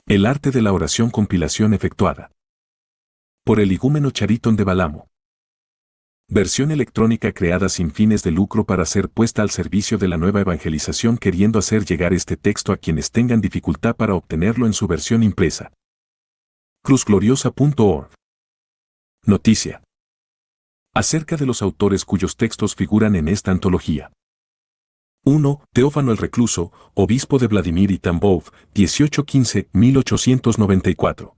El arte de la oración, compilación efectuada por el igúmeno Chariton de Balamo. Versión electrónica creada sin fines de lucro para ser puesta al servicio de la nueva evangelización, queriendo hacer llegar este texto a quienes tengan dificultad para obtenerlo en su versión impresa. cruzgloriosa.org. Noticia acerca de los autores cuyos textos figuran en esta antología. 1. Teófano el Recluso, obispo de Vladimir y Tambov, 1815-1894.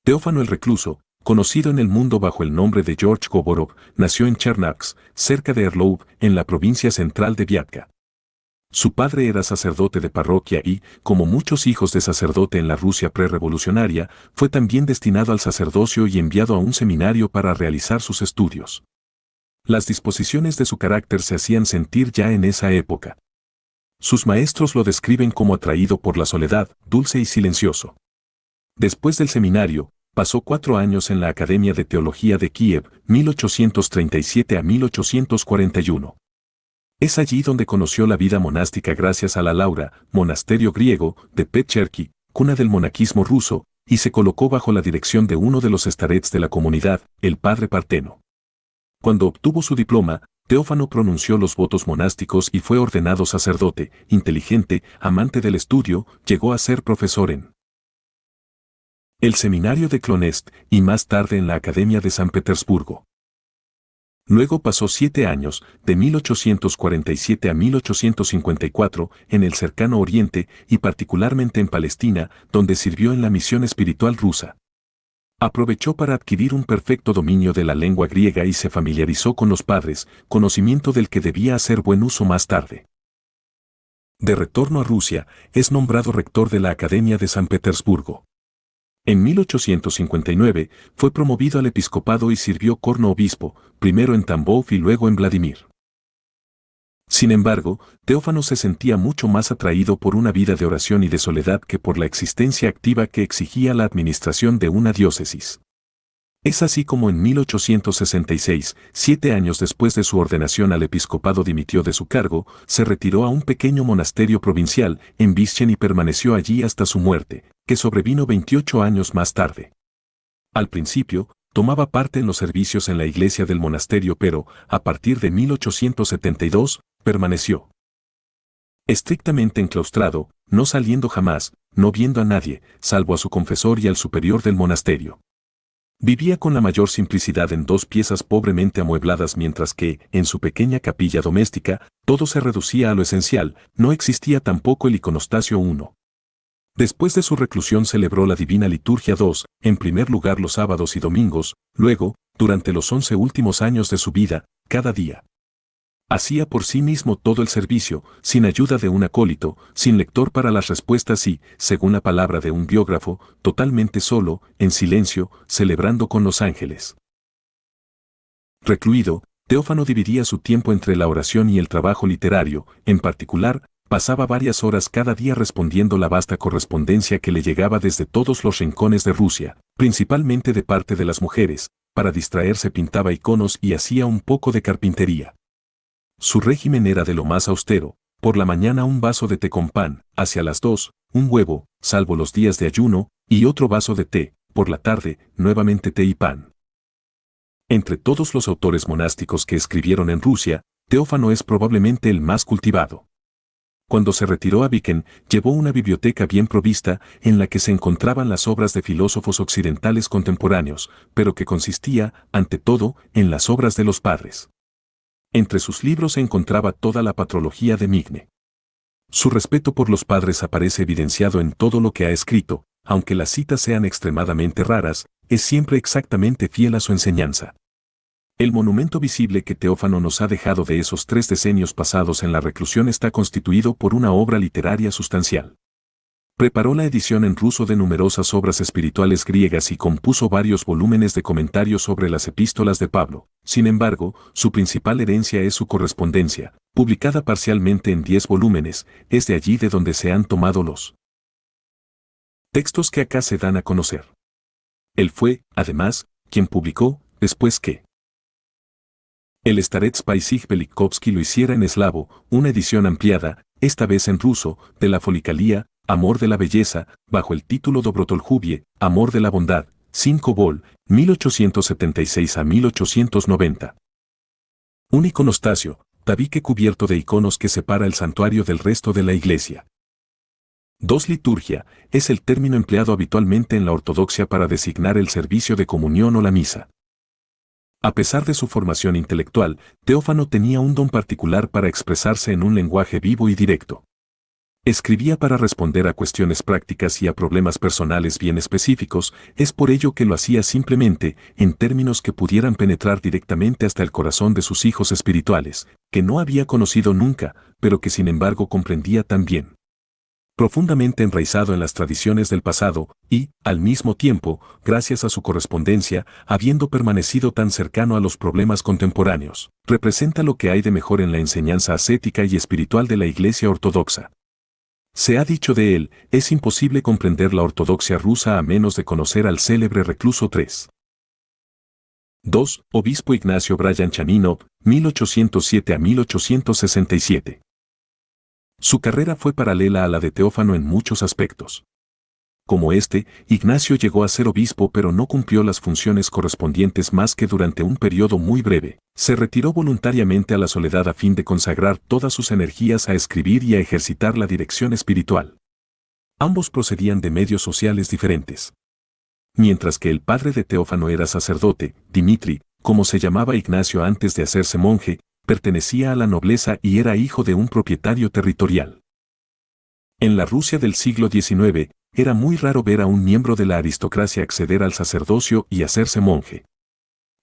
Teófano el Recluso, conocido en el mundo bajo el nombre de George Govorov, nació en Chernavsk, cerca de Erlov, en la provincia central de Viatka. Su padre era sacerdote de parroquia y, como muchos hijos de sacerdote en la Rusia prerevolucionaria, fue también destinado al sacerdocio y enviado a un seminario para realizar sus estudios. Las disposiciones de su carácter se hacían sentir ya en esa época. Sus maestros lo describen como atraído por la soledad, dulce y silencioso. Después del seminario, pasó 4 años en la Academia de Teología de Kiev, 1837 a 1841. Es allí donde conoció la vida monástica gracias a la Laura, monasterio griego, de Petcherki, cuna del monaquismo ruso, y se colocó bajo la dirección de uno de los starets de la comunidad, el padre Parteno. Cuando obtuvo su diploma, Teófano pronunció los votos monásticos y fue ordenado sacerdote. Inteligente, amante del estudio, llegó a ser profesor en el seminario de Klonest y más tarde en la Academia de San Petersburgo. Luego pasó 7 años, de 1847 a 1854, en el cercano Oriente y particularmente en Palestina, donde sirvió en la misión espiritual rusa. Aprovechó para adquirir un perfecto dominio de la lengua griega y se familiarizó con los padres, conocimiento del que debía hacer buen uso más tarde. De retorno a Rusia, es nombrado rector de la Academia de San Petersburgo. En 1859 fue promovido al episcopado y sirvió como obispo, primero en Tambov y luego en Vladimir. Sin embargo, Teófano se sentía mucho más atraído por una vida de oración y de soledad que por la existencia activa que exigía la administración de una diócesis. Es así como en 1866, 7 años después de su ordenación al episcopado, dimitió de su cargo, se retiró a un pequeño monasterio provincial en Vischen y permaneció allí hasta su muerte, que sobrevino 28 años más tarde. Al principio, tomaba parte en los servicios en la iglesia del monasterio, pero, a partir de 1872, permaneció estrictamente enclaustrado, no saliendo jamás, no viendo a nadie, salvo a su confesor y al superior del monasterio. Vivía con la mayor simplicidad en 2 piezas pobremente amuebladas, mientras que, en su pequeña capilla doméstica, todo se reducía a lo esencial, no existía tampoco el iconostasio 1. Después de su reclusión celebró la Divina Liturgia 2, en primer lugar los sábados y domingos, luego, durante los 11 últimos años de su vida, cada día. Hacía por sí mismo todo el servicio, sin ayuda de un acólito, sin lector para las respuestas y, según la palabra de un biógrafo, totalmente solo, en silencio, celebrando con los ángeles. Recluido, Teófano dividía su tiempo entre la oración y el trabajo literario, en particular, pasaba varias horas cada día respondiendo la vasta correspondencia que le llegaba desde todos los rincones de Rusia, principalmente de parte de las mujeres. Para distraerse pintaba iconos y hacía un poco de carpintería. Su régimen era de lo más austero: por la mañana un vaso de té con pan, hacia las 2, un huevo, salvo los días de ayuno, y otro vaso de té, por la tarde, nuevamente té y pan. Entre todos los autores monásticos que escribieron en Rusia, Teófano es probablemente el más cultivado. Cuando se retiró a Viken, llevó una biblioteca bien provista en la que se encontraban las obras de filósofos occidentales contemporáneos, pero que consistía, ante todo, en las obras de los padres. Entre sus libros se encontraba toda la patrología de Migne. Su respeto por los padres aparece evidenciado en todo lo que ha escrito, aunque las citas sean extremadamente raras, es siempre exactamente fiel a su enseñanza. El monumento visible que Teófano nos ha dejado de esos 3 decenios pasados en la reclusión está constituido por una obra literaria sustancial. Preparó la edición en ruso de numerosas obras espirituales griegas y compuso varios volúmenes de comentarios sobre las epístolas de Pablo. Sin embargo, su principal herencia es su correspondencia, publicada parcialmente en 10 volúmenes, es de allí de donde se han tomado los textos que acá se dan a conocer. Él fue, además, quien publicó, después que el Starets Paisig Velikovsky lo hiciera en eslavo, una edición ampliada, esta vez en ruso, de la Folicalia, Amor de la belleza, bajo el título Dobrotoljubië, Amor de la bondad, 5 vol, 1876 a 1890. Un iconostasio, tabique cubierto de iconos que separa el santuario del resto de la iglesia. 2. Liturgia, es el término empleado habitualmente en la ortodoxia para designar el servicio de comunión o la misa. A pesar de su formación intelectual, Teófano tenía un don particular para expresarse en un lenguaje vivo y directo. Escribía para responder a cuestiones prácticas y a problemas personales bien específicos, es por ello que lo hacía simplemente, en términos que pudieran penetrar directamente hasta el corazón de sus hijos espirituales, que no había conocido nunca, pero que sin embargo comprendía tan bien. Profundamente enraizado en las tradiciones del pasado, y, al mismo tiempo, gracias a su correspondencia, habiendo permanecido tan cercano a los problemas contemporáneos, representa lo que hay de mejor en la enseñanza ascética y espiritual de la Iglesia ortodoxa. Se ha dicho de él, es imposible comprender la ortodoxia rusa a menos de conocer al célebre recluso III. 2. Obispo Ignacio Bryan Chaninov, 1807 a 1867. Su carrera fue paralela a la de Teófano en muchos aspectos. Como Ignacio llegó a ser obispo pero no cumplió las funciones correspondientes más que durante un periodo muy breve. Se retiró voluntariamente a la soledad a fin de consagrar todas sus energías a escribir y a ejercitar la dirección espiritual. Ambos procedían de medios sociales diferentes. Mientras que el padre de Teófano era sacerdote, Dimitri, como se llamaba Ignacio antes de hacerse monje, pertenecía a la nobleza y era hijo de un propietario territorial. En la Rusia del siglo XIX, era muy raro ver a un miembro de la aristocracia acceder al sacerdocio y hacerse monje.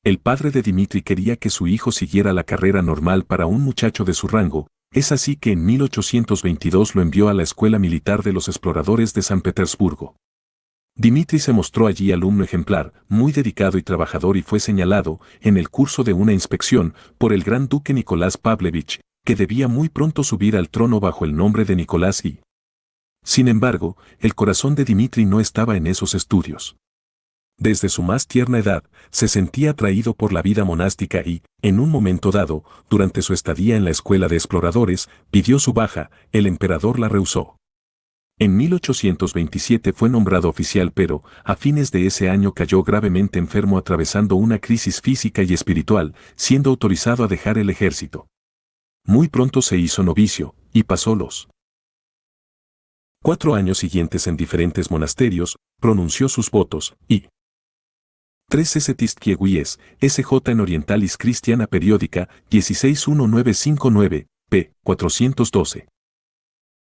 El padre de Dimitri quería que su hijo siguiera la carrera normal para un muchacho de su rango, es así que en 1822 lo envió a la escuela militar de los exploradores de San Petersburgo. Dimitri se mostró allí alumno ejemplar, muy dedicado y trabajador y fue señalado, en el curso de una inspección, por el gran duque Nicolás Pavlovich, que debía muy pronto subir al trono bajo el nombre de Nicolás I. Sin embargo, el corazón de Dimitri no estaba en esos estudios. Desde su más tierna edad, se sentía atraído por la vida monástica y, en un momento dado, durante su estadía en la escuela de exploradores, pidió su baja, el emperador la rehusó. En 1827 fue nombrado oficial pero, a fines de ese año cayó gravemente enfermo atravesando una crisis física y espiritual, siendo autorizado a dejar el ejército. Muy pronto se hizo novicio, y pasó los 4 años siguientes en diferentes monasterios, pronunció sus votos, y 3 Setistkiewis, SJ en Orientalis Cristiana Periódica, 161959, p. 412.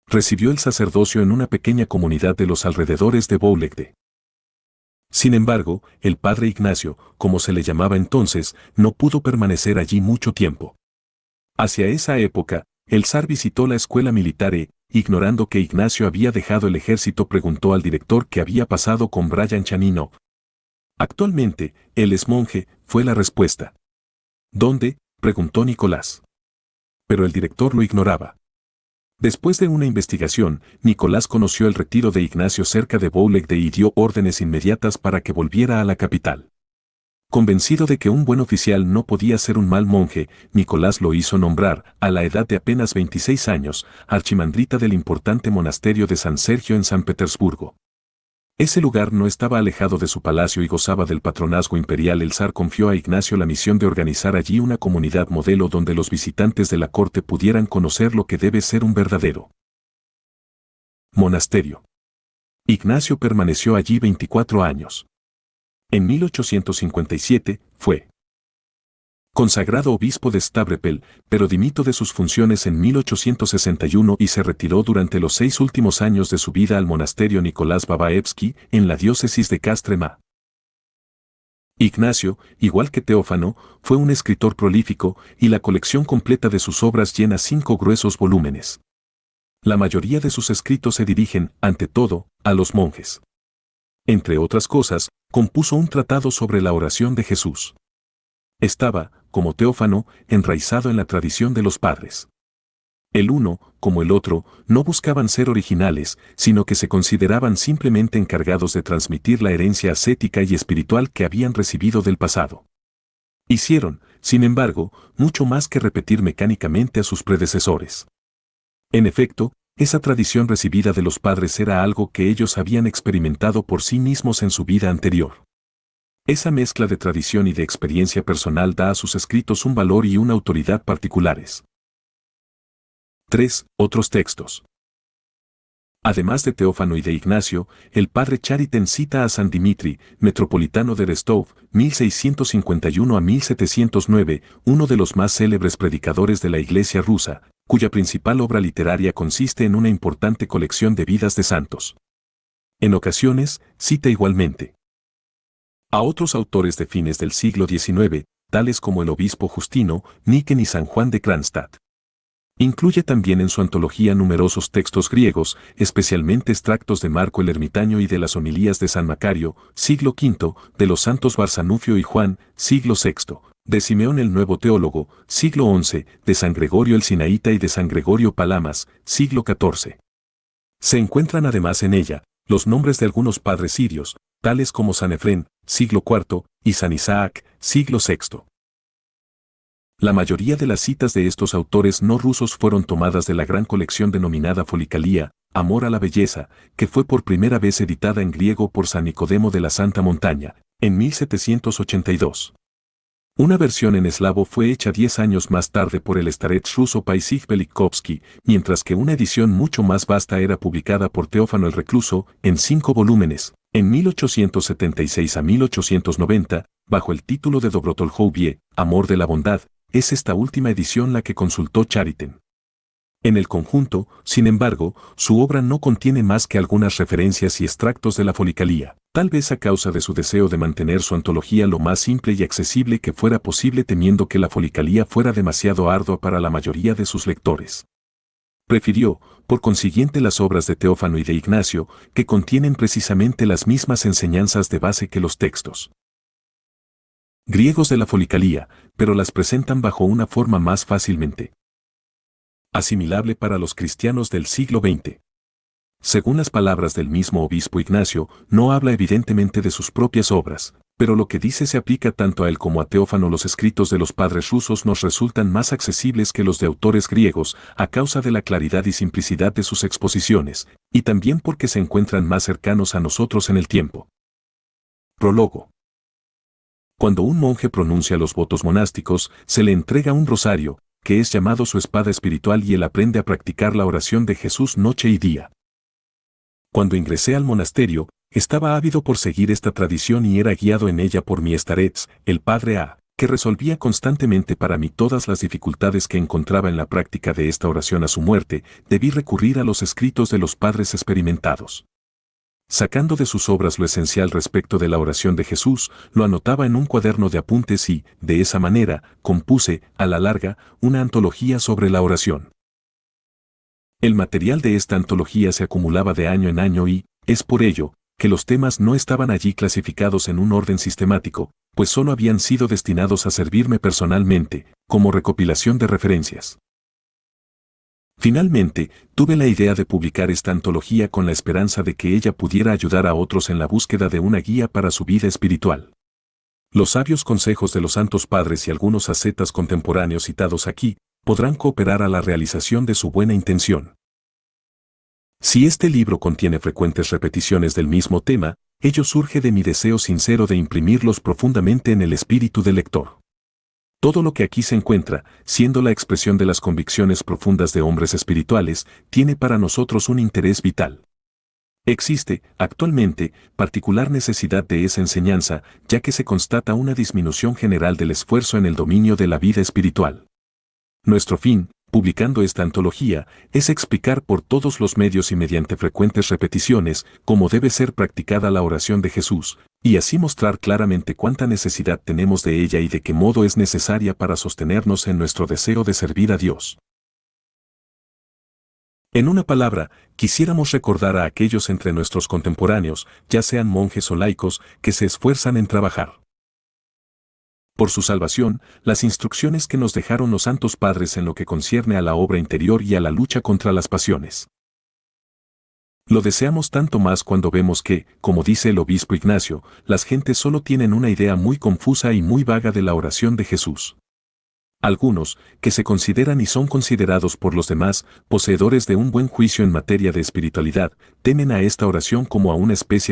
Recibió el sacerdocio en una pequeña comunidad de los alrededores de Boulegde. Sin embargo, el padre Ignacio, como se le llamaba entonces, no pudo permanecer allí mucho tiempo. Hacia esa época, el zar visitó la escuela militar e, ignorando que Ignacio había dejado el ejército, preguntó al director qué había pasado con Bryan Chaninov. Actualmente, él es monje, fue la respuesta. ¿Dónde?, preguntó Nicolás. Pero el director lo ignoraba. Después de una investigación, Nicolás conoció el retiro de Ignacio cerca de Boulegde y dio órdenes inmediatas para que volviera a la capital. Convencido de que un buen oficial no podía ser un mal monje, Nicolás lo hizo nombrar, a la edad de apenas 26 años, archimandrita del importante monasterio de San Sergio en San Petersburgo. Ese lugar no estaba alejado de su palacio y gozaba del patronazgo imperial. El zar confió a Ignacio la misión de organizar allí una comunidad modelo donde los visitantes de la corte pudieran conocer lo que debe ser un verdadero monasterio. Ignacio permaneció allí 24 años. En 1857, fue consagrado obispo de Stavropol, pero dimitió de sus funciones en 1861 y se retiró durante los 6 últimos años de su vida al monasterio Nicolás Babaevsky, en la diócesis de Kostromá. Ignacio, igual que Teófano, fue un escritor prolífico, y la colección completa de sus obras llena 5 gruesos volúmenes. La mayoría de sus escritos se dirigen, ante todo, a los monjes. Entre otras cosas, compuso un tratado sobre la oración de Jesús. Estaba, como Teófano, enraizado en la tradición de los padres. El uno, como el otro, no buscaban ser originales, sino que se consideraban simplemente encargados de transmitir la herencia ascética y espiritual que habían recibido del pasado. Hicieron, sin embargo, mucho más que repetir mecánicamente a sus predecesores. En efecto, esa tradición recibida de los padres era algo que ellos habían experimentado por sí mismos en su vida anterior. Esa mezcla de tradición y de experiencia personal da a sus escritos un valor y una autoridad particulares. 3. Otros textos. Además de Teófano y de Ignacio, el padre Chariton cita a San Dimitri, metropolitano de Rostov, 1651 a 1709, uno de los más célebres predicadores de la Iglesia rusa, cuya principal obra literaria consiste en una importante colección de vidas de santos. En ocasiones, cita igualmente a otros autores de fines del siglo XIX, tales como el obispo Justino, Niken y San Juan de Kronstadt. Incluye también en su antología numerosos textos griegos, especialmente extractos de Marco el Ermitaño y de las homilías de San Macario, siglo V, de los santos Barsanufio y Juan, siglo VI, de Simeón el Nuevo Teólogo, siglo XI, de San Gregorio el Sinaíta y de San Gregorio Palamas, siglo XIV. Se encuentran además en ella los nombres de algunos padres sirios, tales como San Efrén, siglo IV, y San Isaac, siglo VI. La mayoría de las citas de estos autores no rusos fueron tomadas de la gran colección denominada Folicalía, Amor a la Belleza, que fue por primera vez editada en griego por San Nicodemo de la Santa Montaña, en 1782. Una versión en eslavo fue hecha 10 años más tarde por el starets ruso Paisij Velikovsky, mientras que una edición mucho más vasta era publicada por Teófano el Recluso, en 5 volúmenes, en 1876 a 1890, bajo el título de Dobrotolhovie, Amor de la Bondad. Es esta última edición la que consultó Chariton. En el conjunto, sin embargo, su obra no contiene más que algunas referencias y extractos de la Folicalía, tal vez a causa de su deseo de mantener su antología lo más simple y accesible que fuera posible, temiendo que la Folicalía fuera demasiado ardua para la mayoría de sus lectores. Prefirió, por consiguiente, las obras de Teófano y de Ignacio, que contienen precisamente las mismas enseñanzas de base que los textos griegos de la Folicalía, pero las presentan bajo una forma más fácilmente asimilable para los cristianos del siglo XX. Según las palabras del mismo obispo Ignacio, no habla evidentemente de sus propias obras, pero lo que dice se aplica tanto a él como a Teófano. Los escritos de los padres rusos nos resultan más accesibles que los de autores griegos, a causa de la claridad y simplicidad de sus exposiciones, y también porque se encuentran más cercanos a nosotros en el tiempo. Prólogo. Cuando un monje pronuncia los votos monásticos, se le entrega un rosario, que es llamado su espada espiritual, y él aprende a practicar la oración de Jesús noche y día. Cuando ingresé al monasterio, estaba ávido por seguir esta tradición y era guiado en ella por mi starets, el padre A, que resolvía constantemente para mí todas las dificultades que encontraba en la práctica de esta oración a su muerte. Debí recurrir a los escritos de los padres experimentados. Sacando de sus obras lo esencial respecto de la oración de Jesús, lo anotaba en un cuaderno de apuntes y, de esa manera, compuse, a la larga, una antología sobre la oración. El material de esta antología se acumulaba de año en año y, es por ello, que los temas no estaban allí clasificados en un orden sistemático, pues solo habían sido destinados a servirme personalmente, como recopilación de referencias. Finalmente, tuve la idea de publicar esta antología con la esperanza de que ella pudiera ayudar a otros en la búsqueda de una guía para su vida espiritual. Los sabios consejos de los santos padres y algunos ascetas contemporáneos citados aquí podrán cooperar a la realización de su buena intención. Si este libro contiene frecuentes repeticiones del mismo tema, ello surge de mi deseo sincero de imprimirlos profundamente en el espíritu del lector. Todo lo que aquí se encuentra, siendo la expresión de las convicciones profundas de hombres espirituales, tiene para nosotros un interés vital. Existe, actualmente, particular necesidad de esa enseñanza, ya que se constata una disminución general del esfuerzo en el dominio de la vida espiritual. Nuestro fin, publicando esta antología, es explicar por todos los medios y mediante frecuentes repeticiones cómo debe ser practicada la oración de Jesús, y así mostrar claramente cuánta necesidad tenemos de ella y de qué modo es necesaria para sostenernos en nuestro deseo de servir a Dios. En una palabra, quisiéramos recordar a aquellos entre nuestros contemporáneos, ya sean monjes o laicos, que se esfuerzan en trabajar por su salvación, las instrucciones que nos dejaron los santos padres en lo que concierne a la obra interior y a la lucha contra las pasiones. Lo deseamos tanto más cuando vemos que, como dice el obispo Ignacio, las gentes solo tienen una idea muy confusa y muy vaga de la oración de Jesús. Algunos, que se consideran y son considerados por los demás poseedores de un buen juicio en materia de espiritualidad, temen a esta oración como a una especie